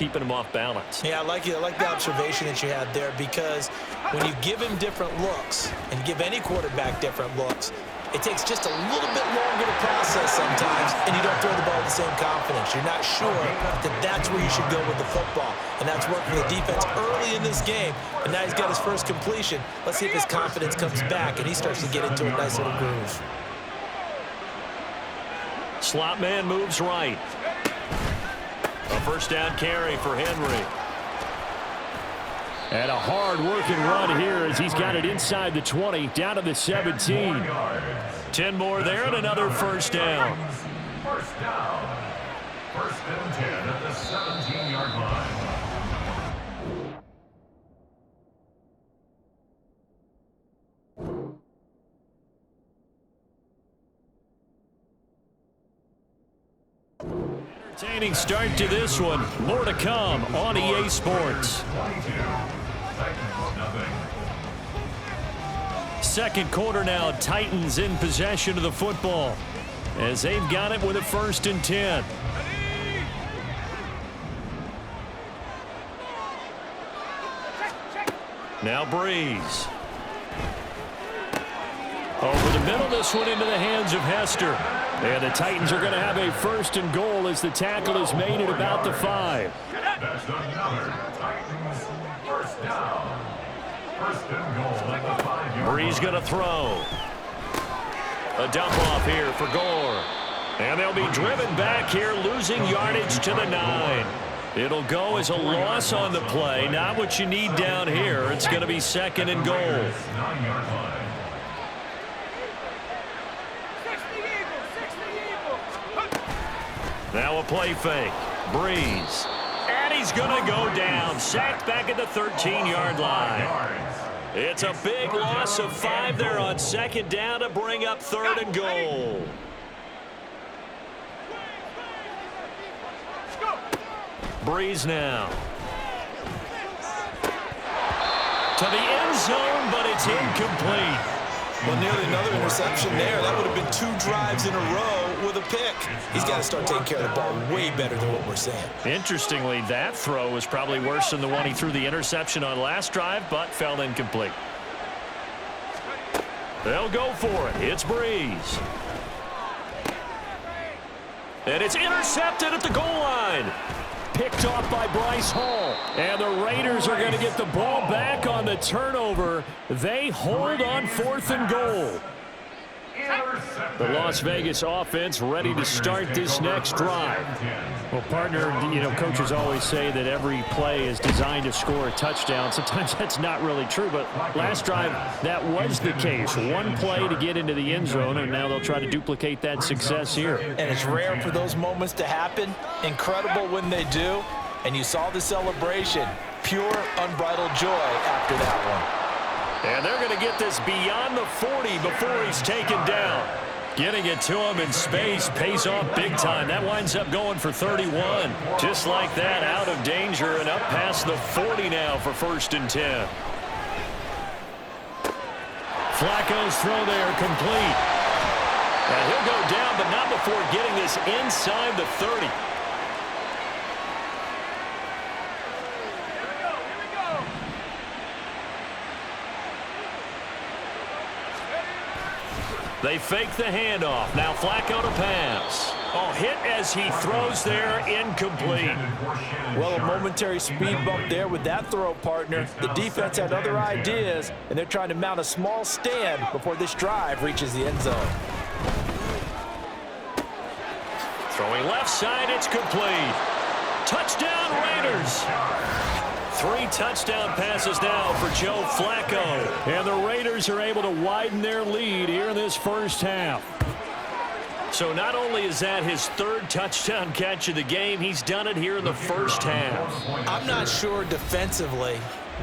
keeping him off balance. Yeah, I like the observation that you had there, because when you give him different looks and give any quarterback different looks, it takes just a little bit longer to process sometimes, and you don't throw the ball with the same confidence. You're not sure that that's where you should go with the football, and that's worked for the defense early in this game, and now he's got his first completion. Let's see if his confidence comes back and he starts to get into a nice little groove. Slot man moves right. A first down carry for Henry. And a hard-working run here as he's got it inside the 20, down to the 17. 10 more there and another first down. First down. First and 10 at the 17-yard line. Entertaining start to this one. More to come on EA Sports. Second quarter now. Titans in possession of the football as they've got it with a 1st and 10. Now Breeze. Over the middle, this one into the hands of Hester. And the Titans are going to have a 1st and goal as the tackle is made at about the 5. That's another Titans first down. First and goal at the 5-yard. Breeze going to throw. A dump off here for Gore. And they'll be driven back here, losing yardage to the 9. It'll go as a loss on the play. Not what you need down here. It's going to be 2nd and goal. 9-yard line. Now a play fake. Breeze. And he's going to go down. Sacked back at the 13-yard line. It's a big loss of 5 there on 2nd down to bring up 3rd and goal. Breeze now. To the end zone, but it's incomplete. Well, nearly another interception there. That would have been 2 drives in a row with a pick. He's got to start taking care of the ball way better than what we're saying. Interestingly, that throw was probably worse than the one he threw the interception on last drive, but fell incomplete. They'll go for it. It's Breeze. And it's intercepted at the goal line. Picked off by Bryce Hall. And the Raiders are going to get the ball back on the turnover. They hold on 4th and goal. The Las Vegas offense ready to start this next drive. Well, partner, coaches always say that every play is designed to score a touchdown. Sometimes that's not really true, but last drive, that was the case. One play to get into the end zone, and now they'll try to duplicate that success here. And it's rare for those moments to happen. Incredible when they do. And you saw the celebration. Pure, unbridled joy after that one. And they're going to get this beyond the 40 before he's taken down. Getting it to him in space pays off big time. That winds up going for 31. Just like that, out of danger and up past the 40 now for 1st and 10. Flacco's throw there complete. And he'll go down, but not before getting this inside the 30. They fake the handoff. Now Flacco to pass. Oh, hit as he throws there, incomplete. Well, a momentary speed bump there with that throw, partner. The defense had other ideas, and they're trying to mount a small stand before this drive reaches the end zone. Throwing left side, it's complete. Touchdown, Raiders. 3 touchdown passes now for Joe Flacco. And the Raiders are able to widen their lead here in this first half. So not only is that his 3rd touchdown catch of the game, he's done it here in the first half. I'm not sure defensively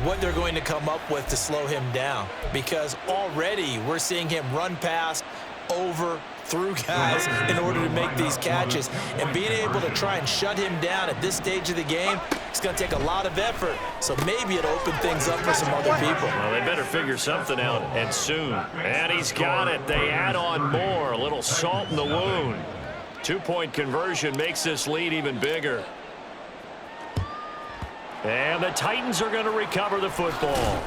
what they're going to come up with to slow him down, because already we're seeing him run past, over, through guys in order to make these catches. And being able to try and shut him down at this stage of the game, it's going to take a lot of effort. So maybe it'll open things up for some other people. Well, they better figure something out, and soon. And he's got it. They add on more. A little salt in the wound. 2-point conversion makes this lead even bigger. And the Titans are going to recover the football.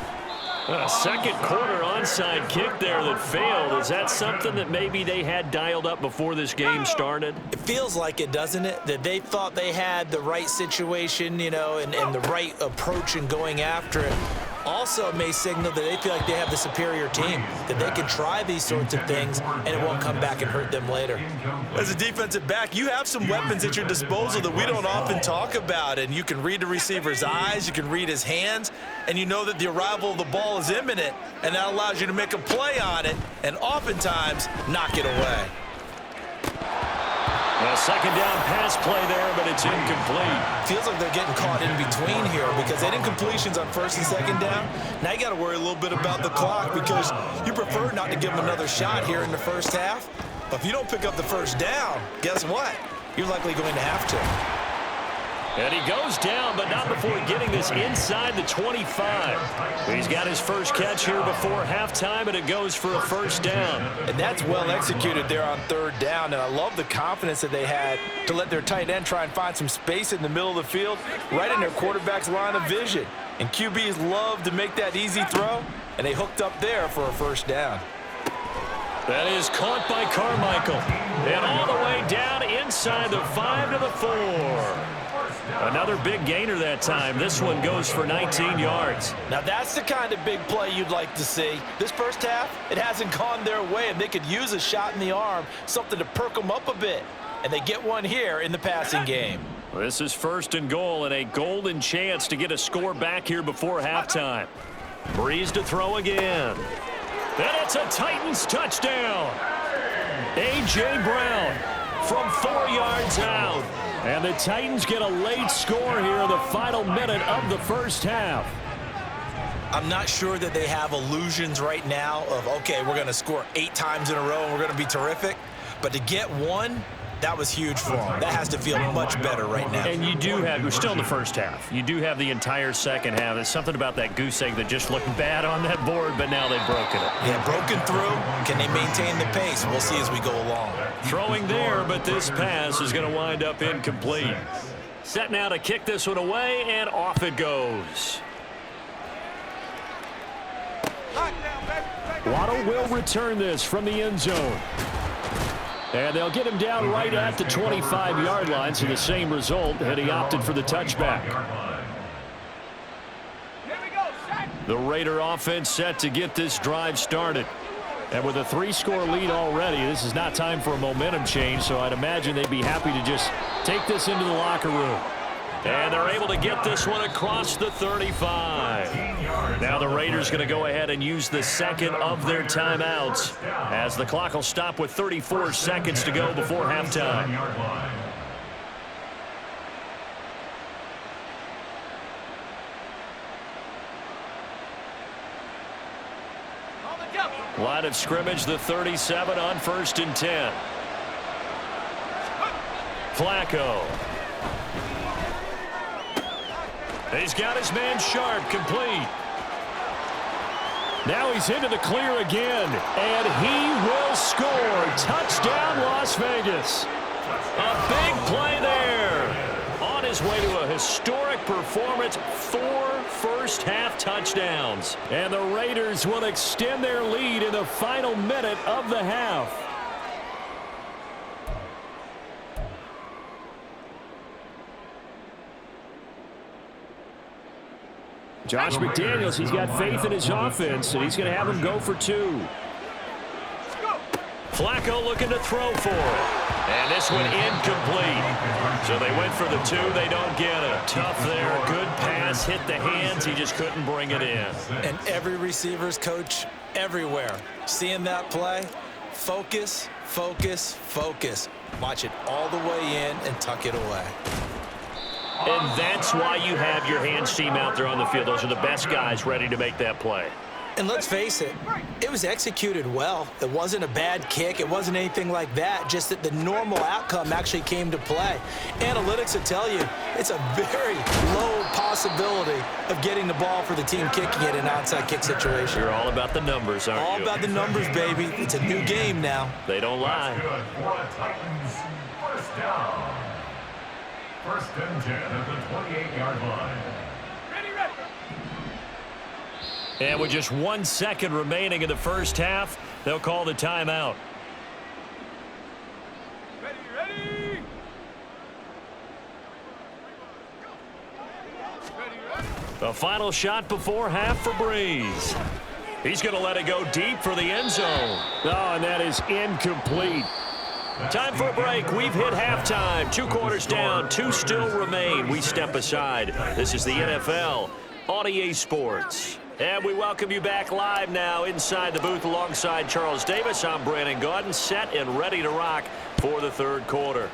A second quarter onside kick there that failed. Is that something that maybe they had dialed up before this game started? It feels like it, doesn't it? That they thought they had the right situation, you know, and the right approach in going after it. Also may signal that they feel like they have the superior team, that they can try these sorts of things and it won't come back and hurt them later. As a defensive back, you have some weapons at your disposal that we don't often talk about, and you can read the receiver's eyes, you can read his hands, and you know that the arrival of the ball is imminent, and that allows you to make a play on it and oftentimes knock it away. A second down pass play there, but it's incomplete. Feels like they're getting caught in between here because they didn't completions on first and second down. Now you got to worry a little bit about the clock because you prefer not to give them another shot here in the first half. But if you don't pick up the first down, guess what? You're likely going to have to. And he goes down, but not before getting this inside the 25. He's got his first catch here before halftime, and it goes for a first down. And that's well executed there on third down, and I love the confidence that they had to let their tight end try and find some space in the middle of the field, right in their quarterback's line of vision. And QBs love to make that easy throw, and they hooked up there for a first down. That is caught by Carmichael. And all the way down inside the 5 to the 4. Another big gainer that time. This one goes for 19 yards. Now that's the kind of big play you'd like to see. This first half, it hasn't gone their way, and they could use a shot in the arm, something to perk them up a bit. And they get one here in the passing game. This is first and goal, and a golden chance to get a score back here before halftime. Breeze to throw again. And it's a Titans touchdown. A.J. Brown from 4 yards out. And the Titans get a late score here in the final minute of the first half. I'm not sure that they have illusions right now of, okay, we're going to score 8 times in a row and we're going to be terrific. But to get one, that was huge for them. That has to feel much better right now. And you do have, we're still in the first half. You do have the entire second half. There's something about that goose egg that just looked bad on that board, but now they've broken it. Yeah, broken through. Can they maintain the pace? We'll see as we go along. Throwing there, but this pass is going to wind up incomplete. Set now to kick this one away, and off it goes. Waddle will return this from the end zone. And they'll get him down right at the 25-yard line, so the same result, and he opted for the touchback. The Raider offense set to get this drive started. And with a 3-score lead already, this is not time for a momentum change, so I'd imagine they'd be happy to just take this into the locker room. And they're able to get this one across the 35. Now the Raiders going to go ahead and use the second of their timeouts as the clock will stop with 34 seconds to go before halftime. Line of scrimmage, the 37 on 1st and 10. Flacco. He's got his man Sharp complete. Now he's into the clear again, and he will score. Touchdown, Las Vegas. A big play there. On his way to a historic performance, 4 first-half touchdowns. And the Raiders will extend their lead in the final minute of the half. Josh McDaniels, he's got faith in his offense, and he's going to have him go for 2. Flacco looking to throw for it. And this one incomplete. So they went for the 2. They don't get it. Tough there. Good pass. Hit the hands. He just couldn't bring it in. And every receiver's coach everywhere. Seeing that play, focus, focus, focus. Watch it all the way in and tuck it away. And that's why you have your hands team out there on the field. Those are the best guys ready to make that play. And let's face it, it was executed well. It wasn't a bad kick. It wasn't anything like that. Just that the normal outcome actually came to play. Analytics will tell you it's a very low possibility of getting the ball for the team kicking it in an outside kick situation. You're all about the numbers, aren't you? All about the numbers, baby. It's a new game now. They don't lie. First down. 1st and 10 at the 28-yard line. And with just 1 second remaining in the first half, they'll call the timeout. Ready. The final shot before half for Breeze. He's going to let it go deep for the end zone. Oh, and that is incomplete. Time for a break. We've hit halftime. 2 quarters down. 2 still remain. We step aside. This is the NFL on EA Sports. And we welcome you back live now inside the booth alongside Charles Davis. I'm Brandon Gaudin, set and ready to rock for the third quarter.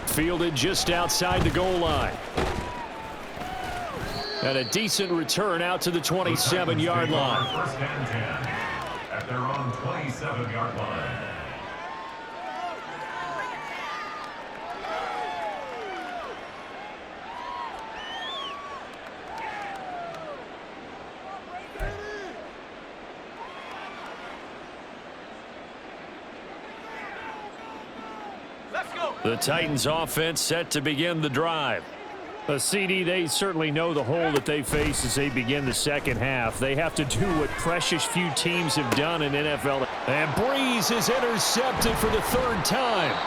Fielded just outside the goal line. And a decent return out to the 27-yard line. First and 10 at their own 27-yard line. The Titans offense set to begin the drive. CD, they certainly know the hole that they face as they begin the second half. They have to do what precious few teams have done in NFL. And Breeze is intercepted for the 3rd time.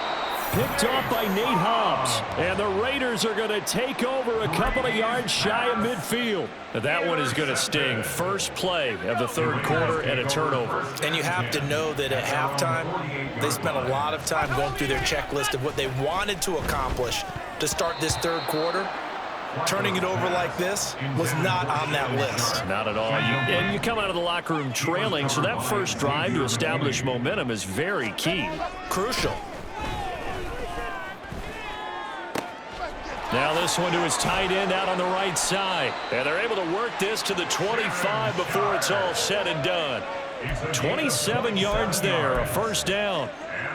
Picked off by Nate Hobbs. And the Raiders are going to take over a couple of yards shy of midfield. That one is going to sting. First play of the third quarter and a turnover. And you have to know that at halftime, they spent a lot of time going through their checklist of what they wanted to accomplish to start this third quarter. Turning it over like this was not on that list. Not at all. And you come out of the locker room trailing, so that first drive to establish momentum is very key. Crucial. Now this one to his tight end out on the right side. And they're able to work this to the 25 before it's all said and done. 27 yards there, a first down.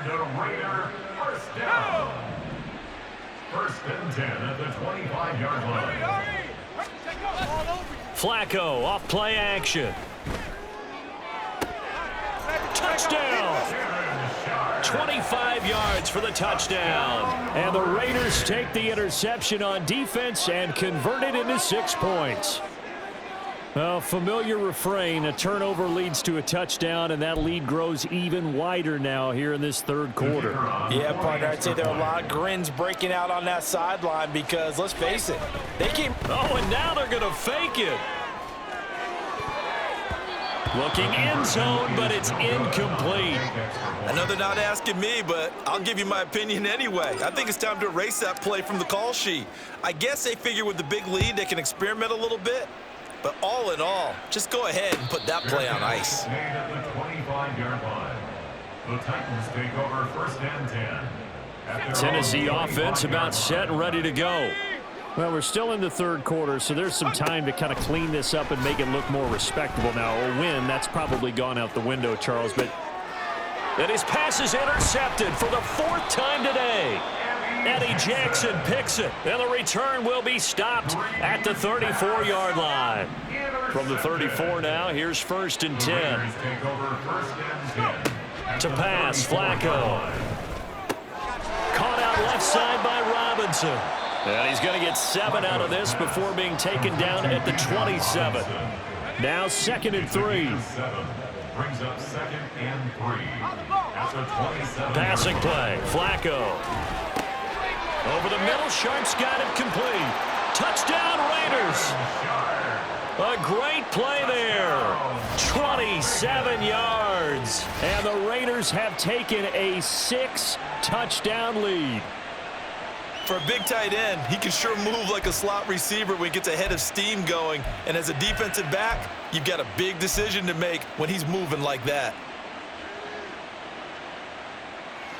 And a Raider first down. First and 10 at the 25-yard line. Flacco off play action. Touchdown. 25 yards for the touchdown. And the Raiders take the interception on defense and convert it into 6 points. Well, familiar refrain, a turnover leads to a touchdown, and that lead grows even wider now here in this third quarter. Yeah, partner, I'd say there are a lot of grins breaking out on that sideline because, let's face it, they came... Oh, and now they're going to fake it. Looking end zone, but it's incomplete. I know they're not asking me, but I'll give you my opinion anyway. I think it's time to erase that play from the call sheet. I guess they figure with the big lead they can experiment a little bit. But all in all, just go ahead and put that play on ice. At the 25-yard line. The Titans take over first and 10. At their Tennessee own offense 25-yard about set and ready to go. Well, we're still in the third quarter, so there's some time to kind of clean this up and make it look more respectable now. A win, that's probably gone out the window, Charles, but... And his pass is intercepted for the 4th time today. Eddie Jackson picks it, and the return will be stopped at the 34-yard line. From the 34 now, here's first and 10. Raiders take over first and 10. To pass, Flacco. Caught out left side by Robinson. And he's going to get 7 out of this before being taken down at the 27. Now 2nd and 3. Brings up 2nd and 3. At the 27. Passing play, Flacco. Over the middle, Sharp's got it complete. Touchdown, Raiders. A great play there. 27 yards. And the Raiders have taken a 6-touchdown lead. For a big tight end, he can sure move like a slot receiver when he gets a head of steam going. And as a defensive back, you've got a big decision to make when he's moving like that.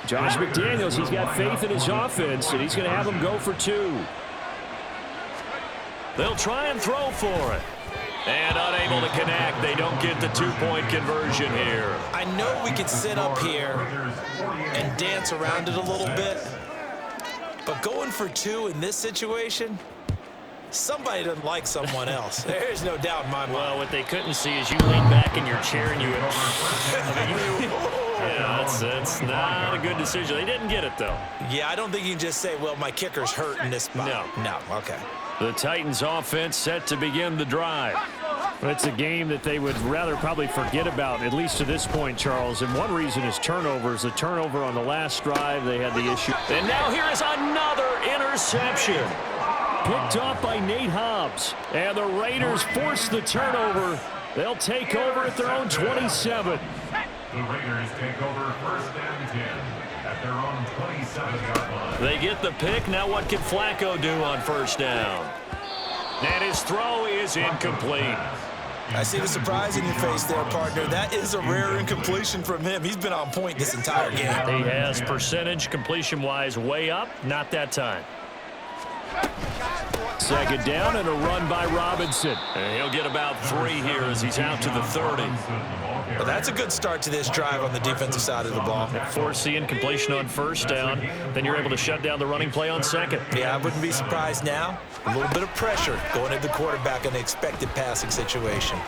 Josh McDaniels, he's got faith in his offense, and he's going to have them go for 2. They'll try and throw for it. And unable to connect. They don't get the 2-point conversion here. I know we could sit up here and dance around it a little bit, but going for 2 in this situation, somebody doesn't like someone else. There's no doubt in my mind. Well, what they couldn't see is you lean back in your chair and you... Yeah, that's not a good decision. They didn't get it, though. Yeah, I don't think you can just say, well, my kicker's hurt in this spot. No, okay. The Titans offense set to begin the drive. It's a game that they would rather probably forget about, at least to this point, Charles. And one reason is turnovers. The turnover on the last drive, they had the issue. And now here is another interception. Picked off by Nate Hobbs. And the Raiders force the turnover. They'll take over at their own 27. The Raiders take over 1st and 10 at their own 27-yard line. They get the pick. Now what can Flacco do on 1st down? And his throw is incomplete. I see the surprise in your face there, partner. That is a rare incompletion from him. He's been on point this entire game. He has percentage completion-wise way up. Not that time. 2nd down and a run by Robinson. And he'll get about 3 here as he's out to the 30. Well, that's a good start to this drive on the defensive side of the ball. Force the incompletion on 1st down. Then you're able to shut down the running play on 2nd. Yeah, I wouldn't be surprised now. A little bit of pressure going at the quarterback in the expected passing situation.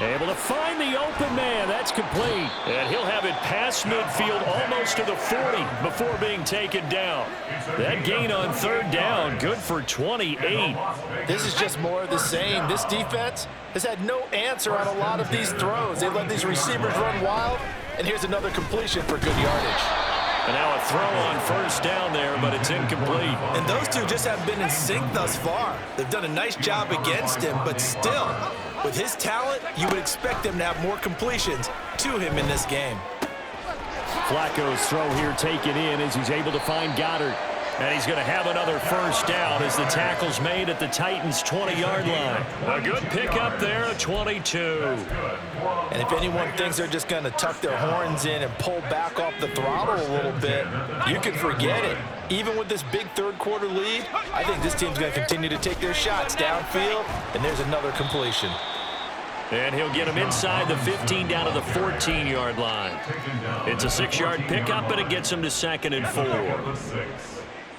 Able to find the open man. That's complete. And he'll have it past midfield almost to the 40 before being taken down. That gain on 3rd down, good for 28. This is just more of the same. This defense has had no answer on a lot of these throws. They let these receivers run wild, and here's another completion for good yardage. And now a throw on 1st down there, but it's incomplete. And those two just haven't been in sync thus far. They've done a nice job against him, but still, with his talent, you would expect him to have more completions to him in this game. Flacco's throw here taken in as he's able to find Goddard. And he's going to have another 1st down as the tackle's made at the Titans' 20-yard line. A good pickup there at 22. And if anyone thinks they're just going to tuck their horns in and pull back off the throttle a little bit, you can forget it. Even with this big 3rd quarter lead, I think this team's going to continue to take their shots downfield, and there's another completion. And he'll get him inside the 15 down to the 14-yard line. It's a 6-yard pickup, and it gets him to 2nd and 4.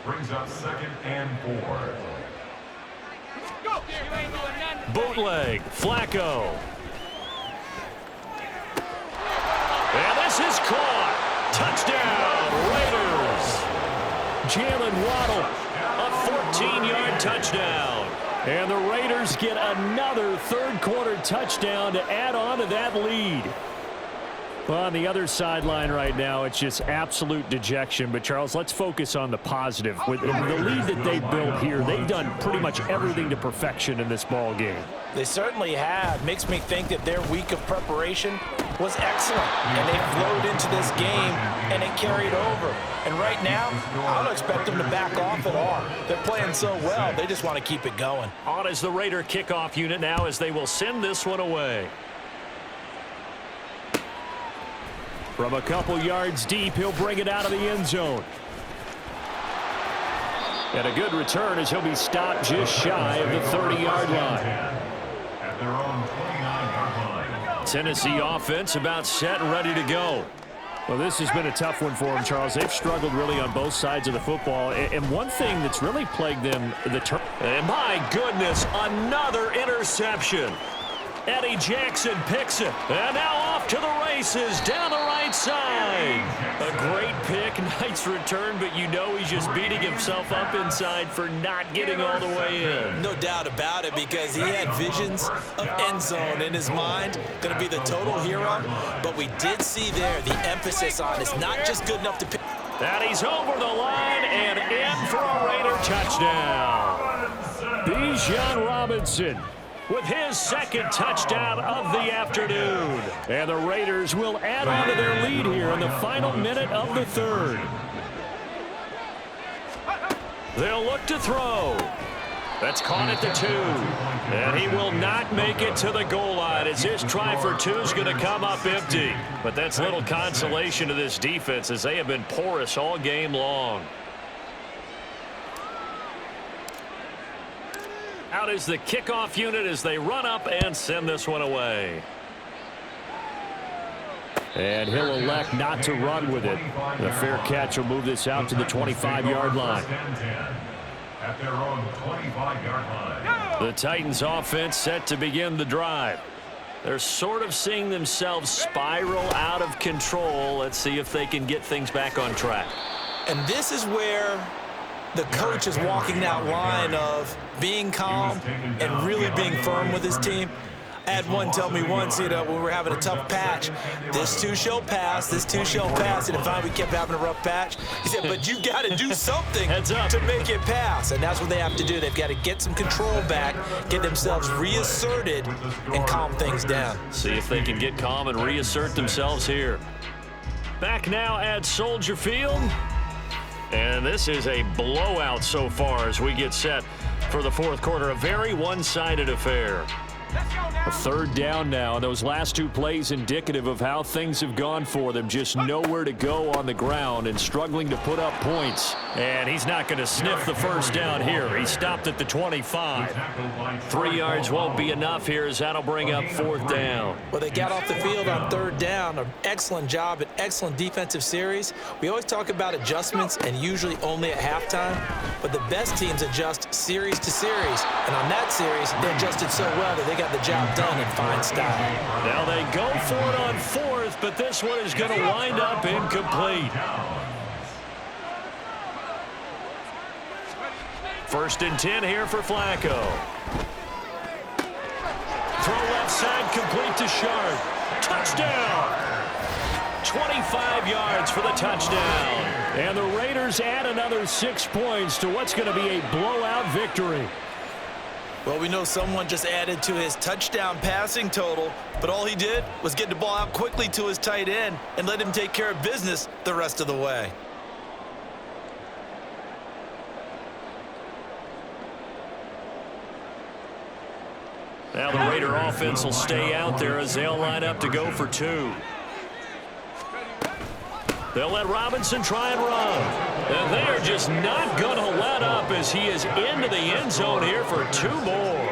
Brings up 2nd and 4. Bootleg, Flacco. And this is caught. Touchdown, Raiders. Jalen Waddle. A 14-yard touchdown. And the Raiders get another 3rd quarter touchdown to add on to that lead. Well, on the other sideline right now, it's just absolute dejection. But, Charles, let's focus on the positive. With the lead that they've built here, they've done pretty much everything to perfection in this ball game. They certainly have. Makes me think that their week of preparation was excellent. And they flowed into this game, and it carried over. And right now, I don't expect them to back off at all. They're playing so well, they just want to keep it going. On is the Raider kickoff unit now as they will send this one away. From a couple yards deep, he'll bring it out of the end zone. And a good return as he'll be stopped just shy of the 30-yard line. At their own 29-yard line. Tennessee offense about set and ready to go. Well, this has been a tough one for them, Charles. They've struggled really on both sides of the football. And one thing that's really plagued them, and my goodness, another interception. Eddie Jackson picks it. And now off to the races down the right side. A great pick, nice return, but you know he's just beating himself up inside for not getting all the way in. No doubt about it, because he had visions of end zone in his mind. Going to be the total hero. But we did see there the emphasis on it's not just good enough to pick. And he's over the line and in for a Raider touchdown. Bijan Robinson with his 2nd touchdown of the afternoon. And the Raiders will add on to their lead here in the final minute of the 3rd. They'll look to throw. That's caught at the 2. And he will not make it to the goal line as his try for 2 is going to come up empty. But that's little consolation to this defense as they have been porous all game long. Out is the kickoff unit as they run up and send this one away. And he'll elect not to run with it. The fair catch will move this out to the 25-yard line. At their own 25-yard line. The Titans offense set to begin the drive. They're sort of seeing themselves spiral out of control. Let's see if they can get things back on track. And this is where the coach is walking that line of being calm and really being firm with his team. I had one tell me once, when we were having a tough patch, this too shall pass, this too shall pass, and finally we kept having a rough patch. He said, but you got to do something to make it pass, and that's what they have to do. They've got to get some control back, get themselves reasserted, and calm things down. See if they can get calm and reassert themselves here. Back now at Soldier Field, and this is a blowout so far as we get set for the fourth quarter. A very one-sided affair. A third down now, and those last two plays indicative of how things have gone for them. Just nowhere to go on the ground and struggling to put up points. And he's not going to sniff the first down here. He stopped at the 25. 3 yards won't be enough here as that'll bring up fourth down. Well, they got off the field on third down. An excellent job, an excellent defensive series. We always talk about adjustments and usually only at halftime, but the best teams adjust series to series. And on that series, they adjusted so well that they got the job done in fine style. Now they go for it on fourth, but this one is going to wind up incomplete. First and 10 here for Flacco. Throw left side, complete to Sharp. Touchdown! 25 yards for the touchdown. And the Raiders add another 6 points to what's going to be a blowout victory. Well, we know someone just added to his touchdown passing total, but all he did was get the ball out quickly to his tight end and let him take care of business the rest of the way. Now the Raider offense will stay out there as they'll line up to go for two. They'll let Robinson try and run. And they are just not going to let up as he is into the end zone here for two more.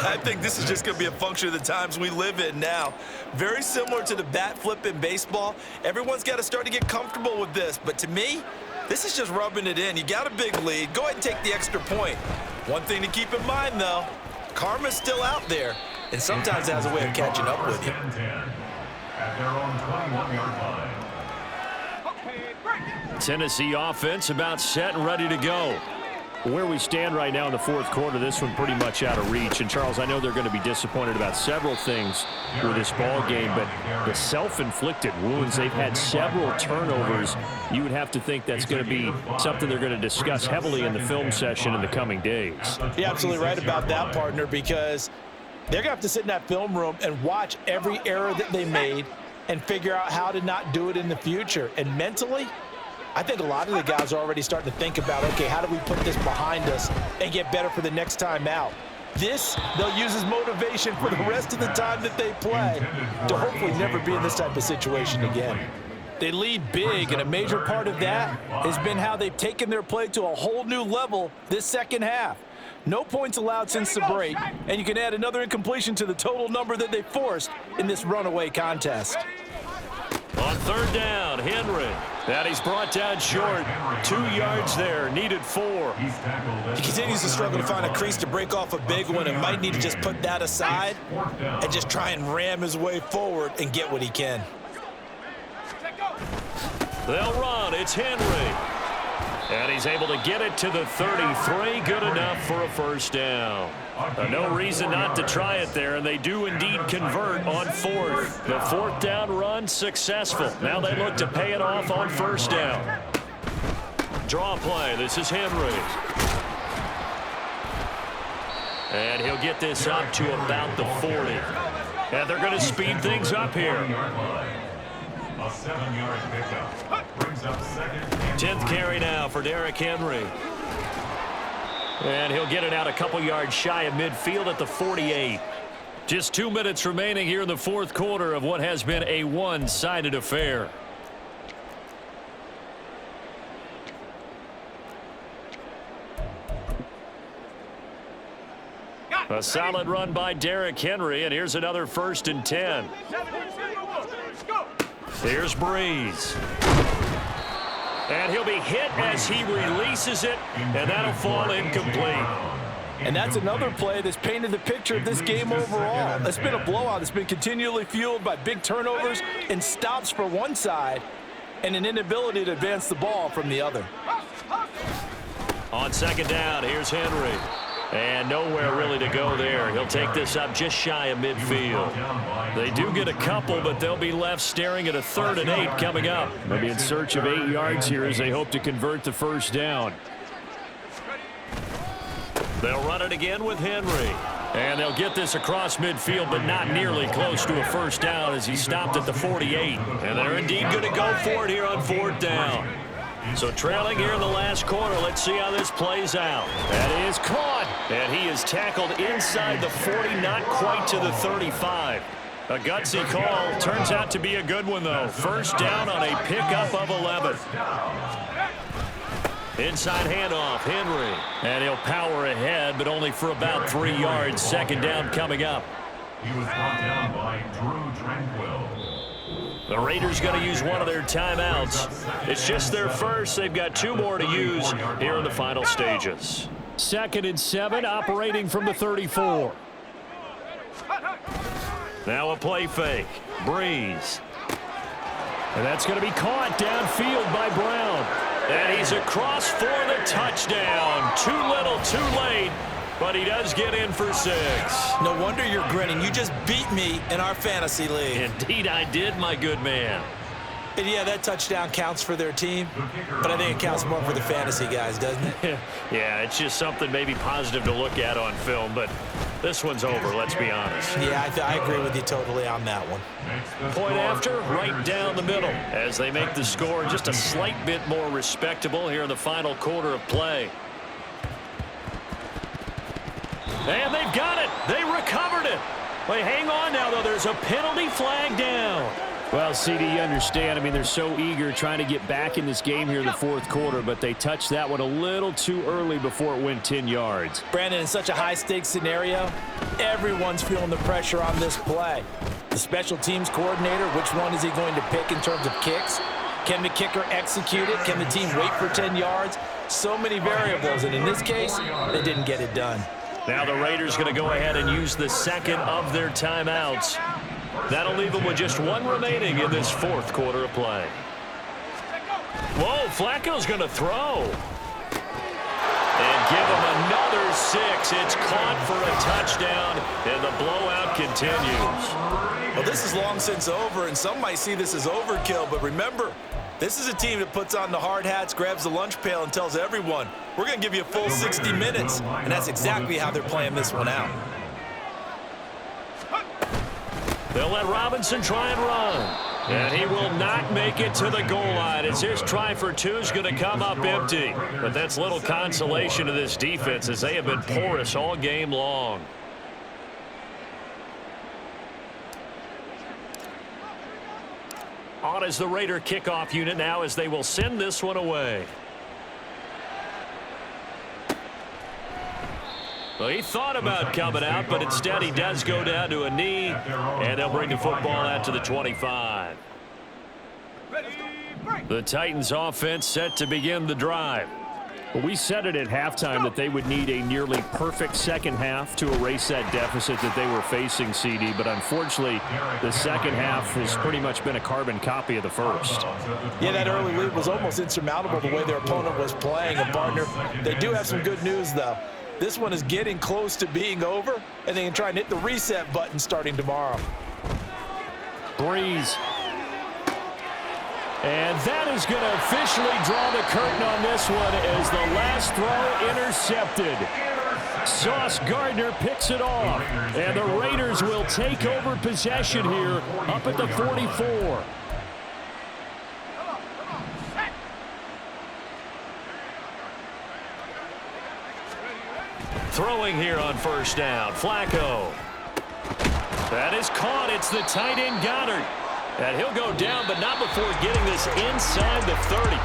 I think this is just going to be a function of the times we live in now. Very similar to the bat flip in baseball. Everyone's got to start to get comfortable with this. But to me, this is just rubbing it in. You got a big lead. Go ahead and take the extra point. One thing to keep in mind, though, karma's still out there, and sometimes it has a way of catching up with you. At their own 21-yard line. Tennessee offense about set and ready to go. Where we stand right now in the fourth quarter, this one pretty much out of reach. And, Charles, I know they're going to be disappointed about several things with this ball game, but the self-inflicted wounds, they've had several turnovers. You would have to think that's going to be something they're going to discuss heavily in the film session in the coming days. You're absolutely right about that, partner, because they're going to have to sit in that film room and watch every error that they made and figure out how to not do it in the future. And mentally, I think a lot of the guys are already starting to think about, okay, how do we put this behind us and get better for the next time out? This, they'll use as motivation for the rest of the time that they play to hopefully never be in this type of situation again. They lead big, and a major part of that has been how they've taken their play to a whole new level this second half. No points allowed since the break, and you can add another incompletion to the total number that they forced in this runaway contest. On third down, Henry. That he's brought down short. 2 yards there, needed 4. He continues to struggle to find a crease to break off a big one and might need to just put that aside and just try and ram his way forward and get what he can. They'll run. It's Henry. And he's able to get it to the 33. Good enough for a first down. No reason not to try it there, and they do indeed convert on fourth. The fourth down run successful. Now they look to pay it off on first down. Draw play. This is Henry. And he'll get this up to about the 40. And they're going to speed things up here. A 7-yard pickup brings up second. 10th carry now for Derrick Henry. And he'll get it out a couple yards shy of midfield at the 48. Just 2 minutes remaining here in the fourth quarter of what has been a one-sided affair. A solid run by Derrick Henry, and here's another 1st and 10. Here's Breeze. And he'll be hit as he releases it, and that'll fall incomplete. And that's another play that's painted the picture of this game overall. It's been a blowout. It's been continually fueled by big turnovers and stops for one side and an inability to advance the ball from the other. On second down, here's Henry. And nowhere really to go there. He'll take this up just shy of midfield. They do get a couple, but they'll be left staring at a 3rd and 8 coming up. Maybe in search of 8 yards here as they hope to convert the first down. They'll run it again with Henry. And they'll get this across midfield, but not nearly close to a first down as he stopped at the 48. And they're indeed going to go for it here on 4th down. So trailing here in the last quarter. Let's see how this plays out. That is caught. And he is tackled inside the 40, not quite to the 35. A gutsy call. Turns out to be a good one, though. First down on a pickup of 11. Inside handoff, Henry. And he'll power ahead, but only for about 3 yards. Second down coming up. He was brought down by Drew Tranquil. The Raiders going to use one of their timeouts. It's just their first. They've got 2 more to use here in the final stages. 2nd and 7, operating from the 34. Now a play fake. Breeze. And that's going to be caught downfield by Brown. And he's across for the touchdown. Too little, too late. But he does get in for 6. No wonder you're grinning. You just beat me in our fantasy league. Indeed I did, my good man. And yeah, that touchdown counts for their team, but I think it counts more for the fantasy guys, doesn't it? Yeah, it's just something maybe positive to look at on film, but this one's over, let's be honest. Yeah, I agree with you totally on that one. Point after, right down the middle, as they make the score just a slight bit more respectable here in the final quarter of play. And they've got it. They recovered it. Wait, hang on now, though. There's a penalty flag down. Well, CD, you understand. I mean, they're so eager trying to get back in this game here in the 4th quarter, but they touched that one a little too early before it went 10 yards. Brandon, in such a high-stakes scenario, everyone's feeling the pressure on this play. The special teams coordinator, which one is he going to pick in terms of kicks? Can the kicker execute it? Can the team wait for 10 yards? So many variables, and in this case, they didn't get it done. Now the Raiders going to go ahead and use the 2nd of their timeouts. That'll leave them with just 1 remaining in this 4th quarter of play. Whoa, Flacco's going to throw. And give him another 6. It's caught for a touchdown, and the blowout continues. Well, this is long since over, and some might see this as overkill, but remember, this is a team that puts on the hard hats, grabs the lunch pail, and tells everyone, we're going to give you a full 60 minutes. And that's exactly how they're playing this one out. They'll let Robinson try and run. And he will not make it to the goal line as his try for 2 is going to come up empty. But that's little consolation to this defense as they have been porous all game long. On is the Raider kickoff unit now as they will send this one away. Well, he thought about coming out, but instead he does go down to a knee, and they'll bring the football out to the 25. The Titans offense set to begin the drive. Well, we said it at halftime that they would need a nearly perfect second half to erase that deficit that they were facing, CD. But unfortunately, the second half has pretty much been a carbon copy of the first. Yeah, that early lead was almost insurmountable the way their opponent was playing. And, partner, they do have some good news, though. This one is getting close to being over, and they can try and hit the reset button starting tomorrow. Breeze. And that is going to officially draw the curtain on this one as the last throw intercepted. Sauce Gardner picks it off, and the Raiders will take over possession here up at the 44. Throwing here on first down, Flacco. That is caught. It's the tight end Goddard. And he'll go down, but not before getting this inside the 30.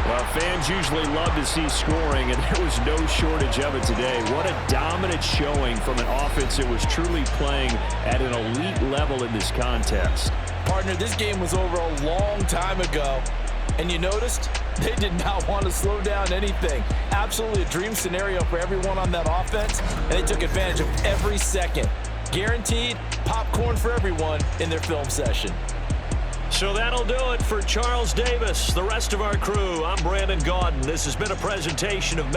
Well, fans usually love to see scoring, and there was no shortage of it today. What a dominant showing from an offense that was truly playing at an elite level in this contest. Partner, this game was over a long time ago, And you noticed they did not want to slow down anything. Absolutely a dream scenario for everyone on that offense, and they took advantage of every second. Guaranteed popcorn for everyone in their film session. So that'll do it for Charles Davis, the rest of our crew. I'm Brandon Gaudin. This has been a presentation of